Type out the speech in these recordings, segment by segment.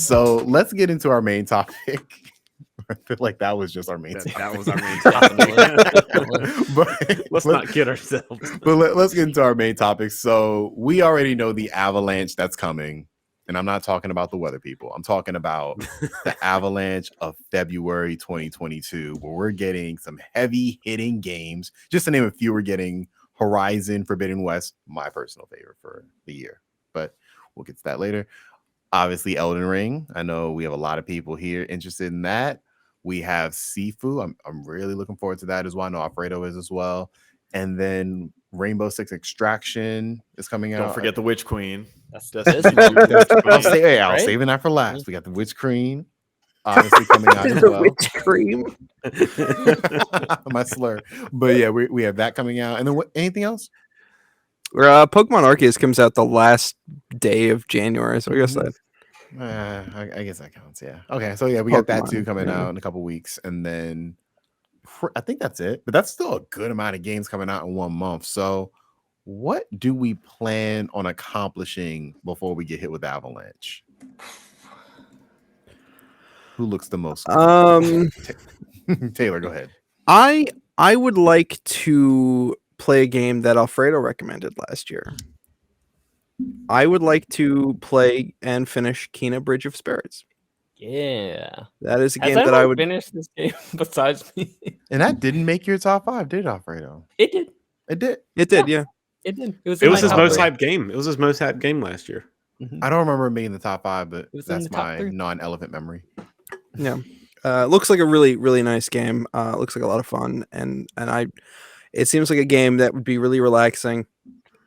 So let's get into our main topic. I feel like that was just our main topic. That was our main topic. But Let's not kid ourselves. But let's get into our main topic. So we already know the avalanche that's coming. And I'm not talking about the weather people. I'm talking about the avalanche of February 2022, where we're getting some heavy hitting games. Just to name a few, we're getting Horizon Forbidden West, my personal favorite for the year. But we'll get to that later. Obviously, Elden Ring. I know we have a lot of people here interested in that. We have Sifu. I'm really looking forward to that as well. I know Alfredo is as well. And then Rainbow Six Extraction is coming out. Don't forget the Witch Queen. That's right? Saving that for last. We got the Witch Queen, obviously coming out as well. Witch cream. My slur. But yeah, we have that coming out. And then anything else? Pokemon Arceus comes out the last day of January, so I guess that. I guess that counts. Yeah. Okay. So yeah, we got that too coming out in a couple weeks, and then I think that's it. But that's still a good amount of games coming out in 1 month. So, what do we plan on accomplishing before we get hit with Avalanche? Who looks the most? Taylor, go ahead. I would like to play a game that Alfredo recommended last year. I would like to play and finish Kena Bridge of Spirits. Yeah, that is a game that I would finish this game besides me. And that didn't make your top 5, did it, Alfredo? It did. It did. It did. Yeah. It did. It was his most hyped game. It was his most hyped game last year. Mm-hmm. I don't remember it being in the top 5, but that's my 3. non-elephant memory. Yeah. Looks like a really, really nice game. Looks like a lot of fun, and it seems like a game that would be really relaxing.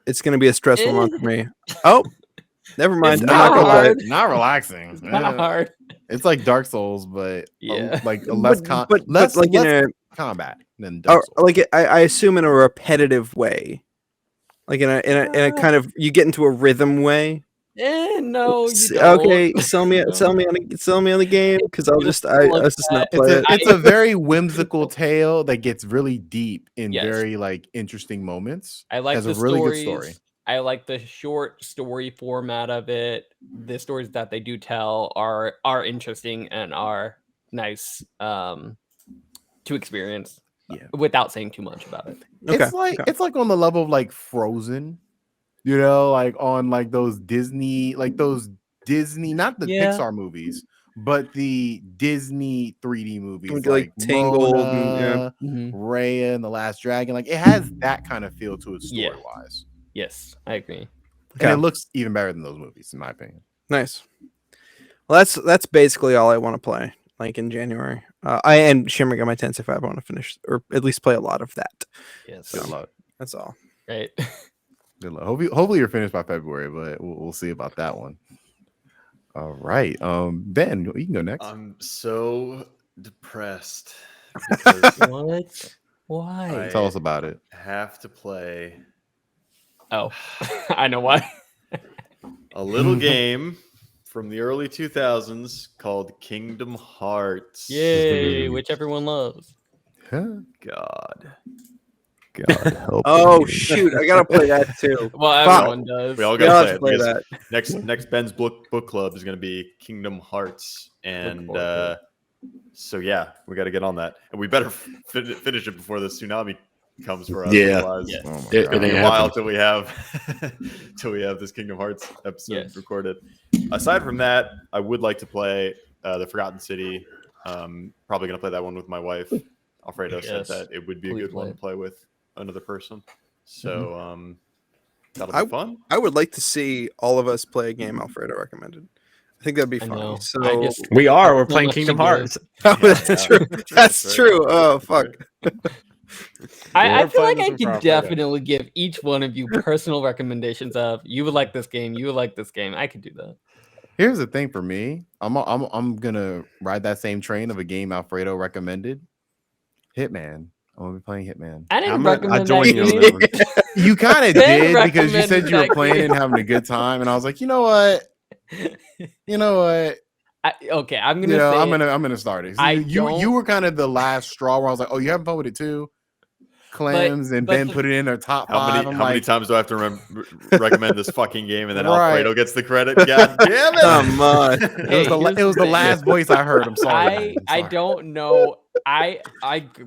It's going to be a stressful month for me. Oh, never mind. It's I'm not gonna play it. Not relaxing. It's not hard. It's like Dark Souls, but Yeah. less like in a combat than Dark Souls. like I assume in a repetitive way, like in a kind of you get into a rhythm way. No, you don't. Okay, sell me on the game because I'll just not play it. It's a very whimsical tale that gets really deep in very interesting moments. I like the the really stories. good story. I like the short story format of it. The stories that they do tell are interesting and are nice to experience. Without saying too much about it. It's like on the level of like Frozen. You know, like on like those Disney, not the Pixar movies, but the Disney 3D movies, like Tangled, Moana, Raya and the Last Dragon. Like it has that kind of feel to it story wise. Yes, I agree. And it looks even better than those movies, in my opinion. Nice. Well, that's basically all I want to play. Like in January, and Shimmer got my Tensei 5. I want to finish or at least play a lot of that. Yes, so, that's all. Right. Good luck. Hopefully you're finished by February, but we'll see about that one. All right. Ben, you can go next. I'm so depressed. What? Why? Tell us about it. Have to play. Oh, I know why. A little game from the early 2000s called Kingdom Hearts. Yay, which everyone loves. God help. Oh shoot, I gotta play that too. Well, everyone does. We all gotta play that. that. Next Ben's book club is gonna be Kingdom Hearts, and so yeah, we got to get on that, and we better finish it before the tsunami comes for us. Yeah, Otherwise, it's gonna be a while till we have this Kingdom Hearts episode recorded. Aside from that, I would like to play the Forgotten City. Probably gonna play that one with my wife. Alfredo said that it would be a good one to play with another person, so that'll be fun. I would like to see all of us play a game Alfredo recommended. I think that'd be fun. So we're playing Kingdom Hearts. Oh, that's true. That's true. Oh fuck. I feel like I could definitely give each one of you personal recommendations of you would like this game, you would like this game. I could do that. Here's the thing for me. I'm gonna ride that same train of a game Alfredo recommended. Hitman. I'm gonna be playing Hitman. I didn't recommend that. You kind of did because you said you were playing and having a good time, and I was like, you know what? Okay, I'm gonna. I'm gonna start it. You were kind of the last straw where I was like, oh, you having fun with it too? clams and Ben put it in their top five. How many times do I have to recommend this fucking game and then Alfredo gets the credit? God damn it! Come on. It was the last voice I heard. I'm sorry. I don't know. I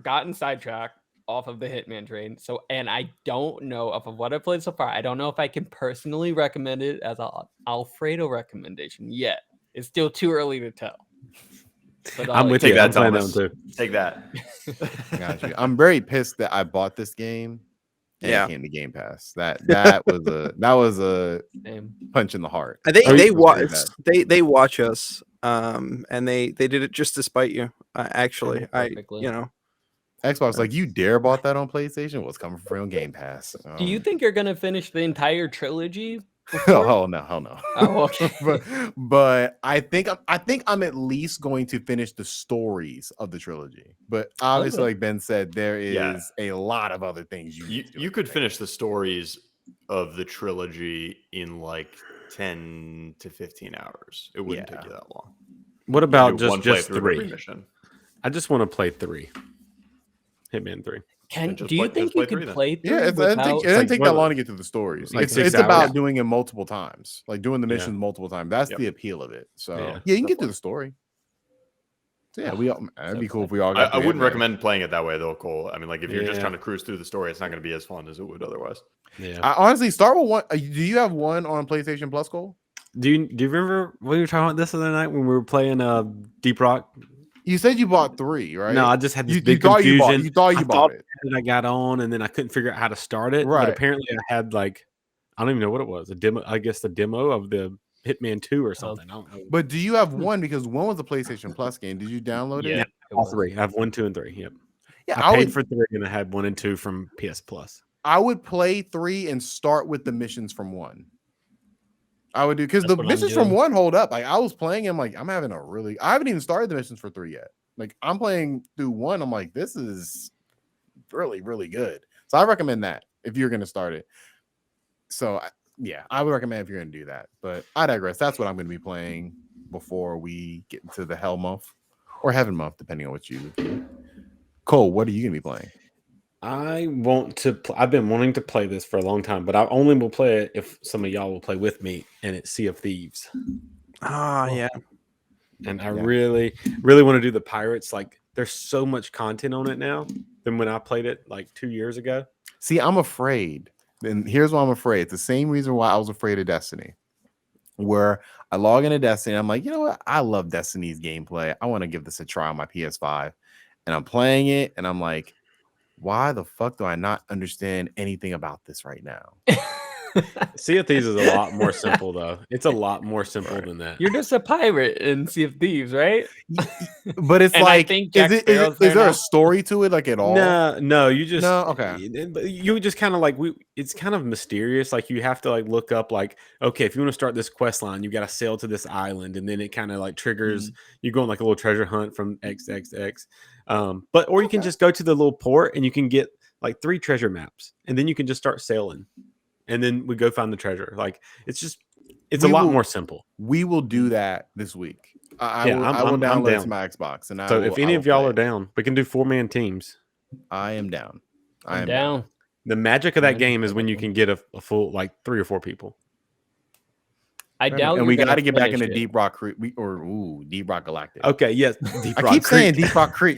gotten sidetracked off of the Hitman train. And I don't know of what I've played so far. I don't know if I can personally recommend it as an Alfredo recommendation yet. It's still too early to tell. But I'm with you. That Thomas. Take that. Got you. I'm very pissed that I bought this game. And it came to Game Pass. That was a punch in the heart. They watch us, and they did it just to spite you. Actually, Xbox like, you dare bought that on PlayStation? What's coming from Game Pass? Do you think you're gonna finish the entire trilogy? Oh no, hell no. Oh, okay. but I think I'm at least going to finish the stories of the trilogy. But obviously, like Ben said, there is a lot of other things you could finish the stories of the trilogy in like 10 to 15 hours. It wouldn't take you that long. What about just 3? Mission. I just want to play 3. Hitman 3. Do you think you could play 3? Yeah, it doesn't take that long to get through the stories. Like it's about doing it multiple times, like doing the missions multiple times. That's the appeal of it. So you can get through the story. So it'd be cool if we all got. I wouldn't recommend playing it that way though, Cole. I mean, like if you're just trying to cruise through the story, it's not going to be as fun as it would otherwise. Yeah. I honestly start with one. Do you have one on PlayStation Plus, Cole? Do you remember we were talking about this other night when we were playing Deep Rock? You said you bought 3, right? No, I just had this big confusion. You thought you bought it. And I got on, and then I couldn't figure out how to start it. Right. But apparently, I had I don't even know what it was. A demo. I guess the demo of the Hitman 2 or something. I don't know. But do you have one? Because one was a PlayStation Plus game. Did you download it? Yeah, all 3. I have 1, 2, and 3. Yep. Yeah, I paid for 3, and I had 1 and 2 from PS Plus. I would play 3 and start with the missions from 1. I would do because the missions from 1 hold up. Like I was playing, I haven't even started the missions for 3 yet. Like I'm playing through 1. I'm like, this is really, really good. So I recommend that if you're going to start it. So I would recommend if you're going to do that. But I digress. That's what I'm going to be playing before we get into the Hell month or Heaven month, depending on what you. Cole, what are you going to be playing? I want to. I've been wanting to play this for a long time, but I only will play it if some of y'all will play with me, and it's Sea of Thieves. Yeah. And I really, really want to do the pirates. Like, there's so much content on it now than when I played it like 2 years ago. See, I'm afraid. And here's why I'm afraid. It's the same reason why I was afraid of Destiny. Where I log into Destiny, I'm like, you know what? I love Destiny's gameplay. I want to give this a try on my PS5. And I'm playing it, and I'm like, why the fuck do I not understand anything about this right now? Sea of Thieves is a lot more simple, though. It's a lot more simple than that. You're just a pirate in Sea of Thieves, right? But it's like, is there a story to it, like at all? No, you just okay. You just kind of like it's kind of mysterious. Like you have to like look up, like, okay, if you want to start this quest line, you got to sail to this island, and then it kind of like triggers. You go on like a little treasure hunt from XXX. Or you can just go to the little port, and you can get like 3 treasure maps, and then you can just start sailing. And then we go find the treasure. Like it's a lot more simple. We will do that this week. I will download it to my Xbox. And if any of y'all are down, we can do 4-man teams. I am down. I'm down. The magic of that game is when you can get a full like 3 or 4 people. I doubt. And we got to get back into Deep Rock Creek Deep Rock Galactic. Okay, yes. I keep saying Deep Rock Creek.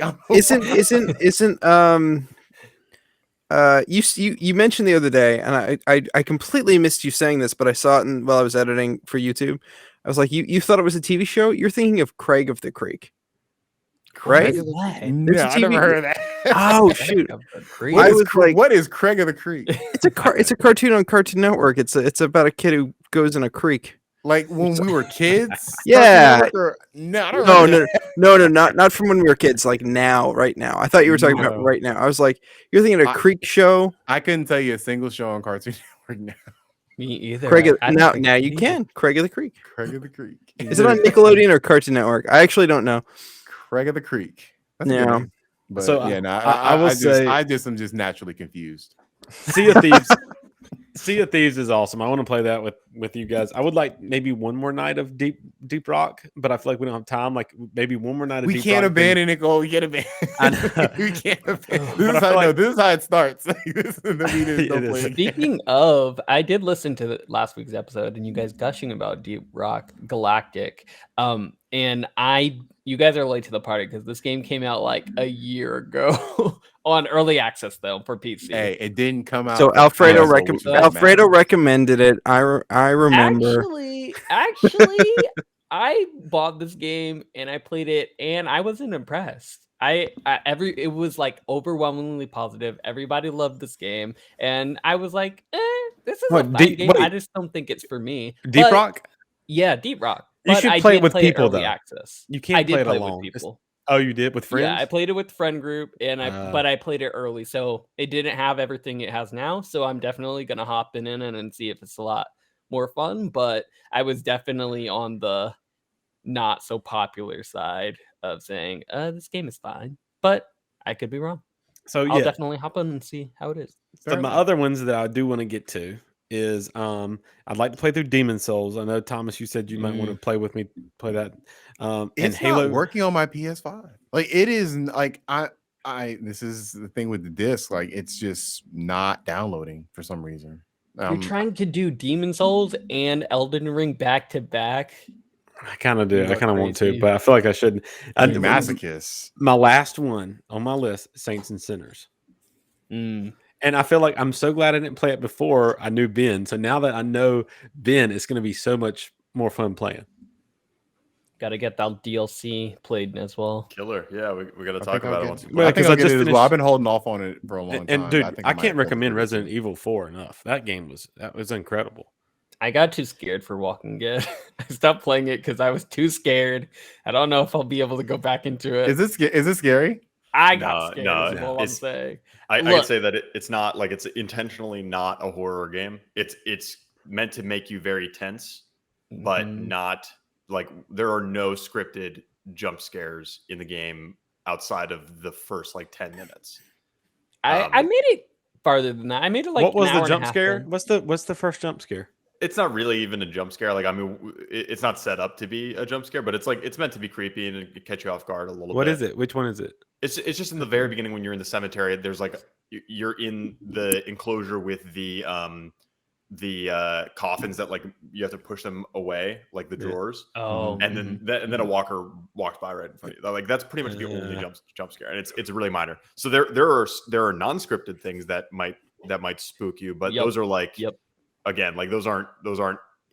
You mentioned the other day, and I completely missed you saying this, but I saw it while I was editing for YouTube. I was like, you thought it was a TV show? You're thinking of Craig of the Creek, right? Yeah, I never heard of that. Oh shoot! What is Craig of the Creek? It's a cartoon on Cartoon Network. It's about a kid who goes in a creek. Like when we were kids? Yeah. No, not from when we were kids. Like now, right now. I thought you were talking about right now. I was like, you're thinking of a creek show. I couldn't tell you a single show on Cartoon Network now. Me either. Now you can. Craig of the Creek. Craig of the Creek. Is it on Nickelodeon or Cartoon Network? I actually don't know. Craig of the Creek. Yeah. But I will say I am just naturally confused. Sea of Thieves. Sea of Thieves is awesome. I want to play that with you guys. I would like maybe one more night of Deep Rock, but I feel like we don't have time. Like maybe one more night of We Deep can't Rock. abandon it, Cole. We can't abandon it. We can't abandon this is how it starts. Speaking of, I did listen to last week's episode and you guys gushing about Deep Rock Galactic. And you guys are late to the party because this game came out like a year ago on early access though for PC. Hey, it didn't come out. So Alfredo recommended it. I remember. Actually, I bought this game and I played it and I wasn't impressed. It was like overwhelmingly positive. Everybody loved this game, and I was like, this is a fun game. I just don't think it's for me. Deep Rock? Yeah, Deep Rock. You should play it with people though. Access. You can't play it alone. With people. Oh, you did with friends? Yeah, I played it with friend group, and but I played it early, so it didn't have everything it has now. So I'm definitely gonna hop in and see if it's a lot more fun. But I was definitely on the not so popular side of saying this game is fine, but I could be wrong. So I'll definitely hop in and see how it is. So my other ones that I do want to get to is I'd like to play through Demon Souls. I know Thomas, you said you might want to play with me, play that. It's and Halo not working on my PS5. Like it is like this is the thing with the disc. Like it's just not downloading for some reason. You're trying to do Demon Souls and Elden Ring back to back. I kind of do. I kind of want to, but I feel like I shouldn't. Masochist. My last one on my list, Saints and Sinners. And I feel like I'm so glad I didn't play it before I knew Ben. So now that I know Ben, it's going to be so much more fun playing. Got to get that DLC played as well. Killer. Yeah, we got to talk about it once. I think I'll get it as well. I've been holding off on it for a long time. And dude, I can't recommend Resident Evil 4 enough. That was incredible. I got too scared for Walking Dead. I stopped playing it because I was too scared. I don't know if I'll be able to go back into it. Is this scary? I got scared. No, I'm saying. I can say that it's not like it's intentionally not a horror game. It's meant to make you very tense, but not like there are no scripted jump scares in the game outside of the first like 10 minutes. I made it farther than that. I made it like what was the jump scare? What's the first jump scare? It's not really even a jump scare. Like, I mean, it's not set up to be a jump scare, but it's like it's meant to be creepy and catch you off guard a little bit. What is it? Which one is it? It's just in the very beginning when you're in the cemetery. There's like you're in the enclosure with the coffins that like you have to push them away, like the drawers. Oh, and then a walker walks by right in front of you. Like that's pretty much the only jump scare, and it's really minor. So there are non-scripted things that might spook you, but those are like again, like those aren't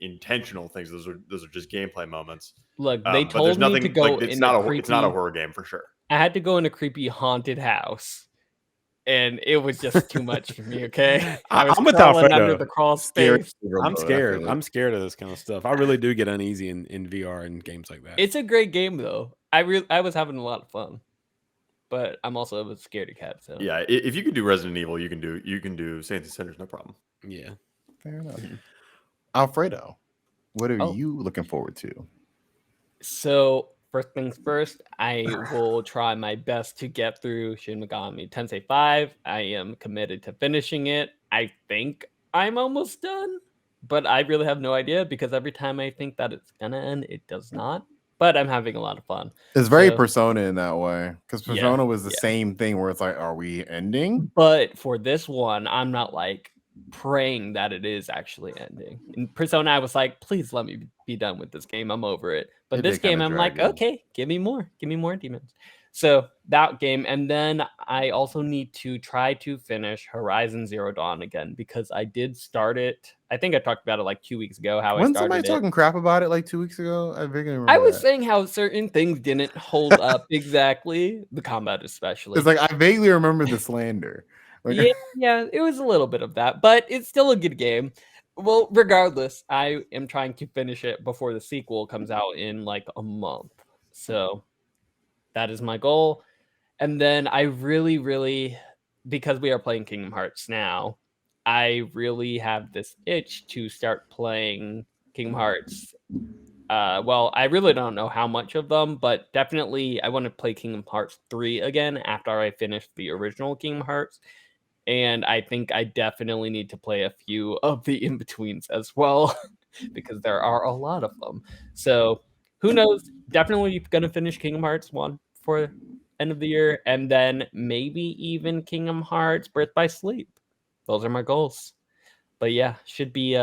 intentional things. Those are just gameplay moments. Look, they told me to go. Like, it's not a horror game for sure. I had to go in a creepy haunted house, and it was just too much for me. Okay, I'm with Alfredo. Under the crawl space. I'm scared. I'm scared of this kind of stuff. I really do get uneasy in VR and games like that. It's a great game though. I was having a lot of fun, but I'm also a scaredy cat. So yeah, if you can do Resident Evil, you can do Saints and Sinners, no problem. Yeah. Fair enough. Alfredo, what are you looking forward to? So first things first, I will try my best to get through Shin Megami Tensei 5. I am committed to finishing it. I think I'm almost done, but I really have no idea because every time I think that it's gonna end, it does not. But I'm having a lot of fun. It's very Persona in that way because Persona was the same thing where it's like, are we ending? But for this one, I'm not like praying that it is actually ending. In Persona, I was like, please let me be done with this game. I'm over it. But this game, I'm like, okay, give me more demons. So that game, and then I also need to try to finish Horizon Zero Dawn again because I did start it. I think I talked about it like 2 weeks ago. Wasn't somebody talking crap about it like 2 weeks ago? I was saying how certain things didn't hold up exactly, the combat especially. It's like I vaguely remember the slander. Like, yeah, it was a little bit of that, but it's still a good game. Well, regardless, I am trying to finish it before the sequel comes out in like a month. So that is my goal. And then I really, because we are playing Kingdom Hearts now, I really have this itch to start playing Kingdom Hearts. Well, I really don't know how much of them, but definitely I want to play Kingdom Hearts 3 again after I finish the original Kingdom Hearts. And I think I definitely need to play a few of the in-betweens as well, because there are a lot of them. So who knows? Definitely going to finish Kingdom Hearts 1 for end of the year, and then maybe even Kingdom Hearts Birth by Sleep. Those are my goals. But yeah, should be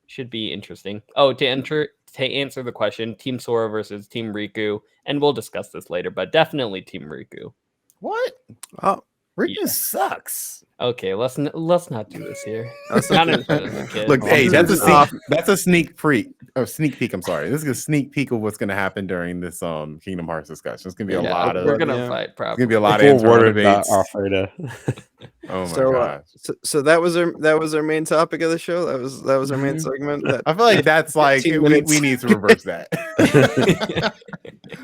interesting. Oh, to answer the question, Team Sora versus Team Riku, and we'll discuss this later, but definitely Team Riku. What? Oh, Riku sucks. Okay, let's not do this here. Not in front of the kids. Look, hey, that's a sneak peek. I'm sorry. This is a sneak peek of what's going to happen during this Kingdom Hearts discussion. It's going to be a lot of. We're gonna fight. Probably. It's going to be a lot of internal debates. Alfredo. Oh my gosh. So that was our main topic of the show. That was our main segment. I feel like that's like we need to reverse that.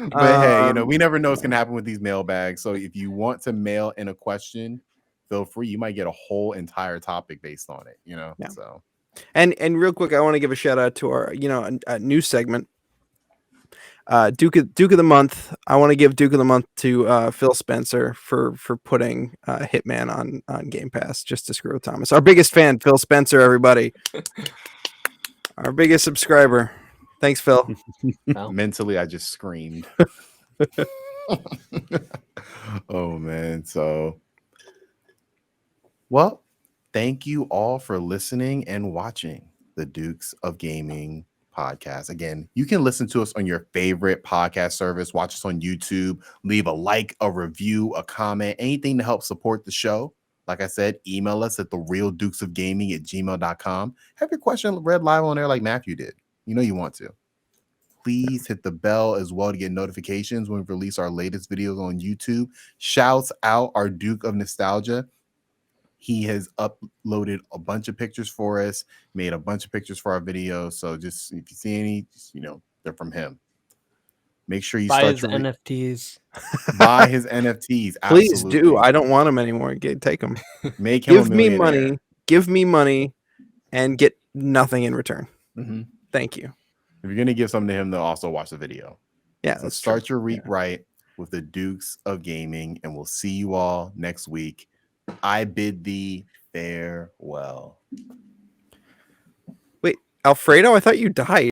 But hey, we never know what's gonna happen with these mailbags. So if you want to mail in a question, feel free. You might get a whole entire topic based on it. Yeah. So and real quick, I want to give a shout out to our a new segment. Duke of the Month. I want to give Duke of the Month to Phil Spencer for putting Hitman on Game Pass just to screw with Thomas. Our biggest fan, Phil Spencer, everybody. Our biggest subscriber. Thanks, Phil. Mentally, I just screamed. Oh man. So well, thank you all for listening and watching the Dukes of Gaming podcast. Again, you can listen to us on your favorite podcast service, watch us on YouTube, leave a like, a review, a comment, anything to help support the show. Like I said, email us at therealdukesofgaming@gmail.com. Have your question read live on air like Matthew did. You want to. Please hit the bell as well to get notifications when we release our latest videos on YouTube. Shouts out our Duke of Nostalgia. He has uploaded a bunch of pictures for us, made a bunch of pictures for our videos. So just if you see any, they're from him. Make sure you buy start his NFTs. Buy his NFTs. Please do. I don't want them anymore. Take them. Make him give me money. Give me money, and get nothing in return. Mm-hmm. Thank you. If you're gonna give something to him, they'll also watch the video. Yeah. So start your week right with the Dukes of Gaming, and we'll see you all next week. I bid thee farewell. Wait, Alfredo, I thought you died.